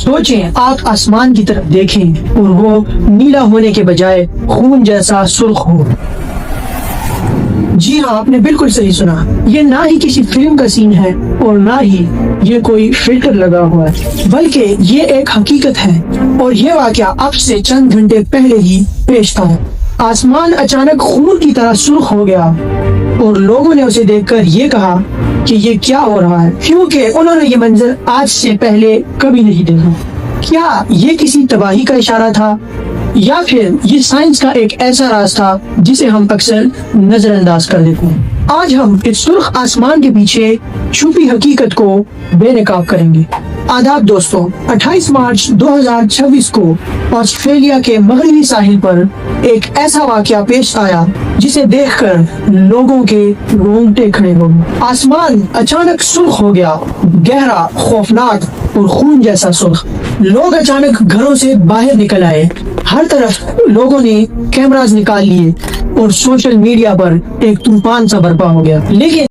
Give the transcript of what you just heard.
سوچیں آپ آسمان کی طرف دیکھیں اور وہ نیلا ہونے کے بجائے خون جیسا سرخ ہو۔ جی ہاں، آپ نے بالکل صحیح سنا، یہ نہ ہی کسی فلم کا سین ہے اور نہ ہی یہ کوئی فلٹر لگا ہوا ہے، بلکہ یہ ایک حقیقت ہے اور یہ واقعہ اب سے چند گھنٹے پہلے ہی پیش آیا۔ آسمان اچانک خون کی طرح سرخ ہو گیا اور لوگوں نے اسے دیکھ کر یہ کہا کہ یہ کیا ہو رہا ہے، کیونکہ انہوں نے یہ منظر آج سے پہلے کبھی نہیں دیکھا۔ کیا یہ کسی تباہی کا اشارہ تھا یا پھر یہ سائنس کا ایک ایسا راز تھا جسے ہم اکثر نظر انداز کر دیتے ہیں؟ آج ہم اس سرخ آسمان کے پیچھے چھپی حقیقت کو بے نقاب کریں گے۔ آداب دوستوں، 28 مارچ 2026 کو آسٹریلیا کے مغربی ساحل پر ایک ایسا واقعہ پیش آیا جسے دیکھ کر لوگوں کے رونگٹے کھڑے ہو گئے۔ آسمان اچانک سرخ ہو گیا، گہرا، خوفناک اور خون جیسا سرخ۔ لوگ اچانک گھروں سے باہر نکل آئے، ہر طرف لوگوں نے کیمراز نکال لیے اور سوشل میڈیا پر ایک طوفان سا برپا ہو گیا۔ لیکن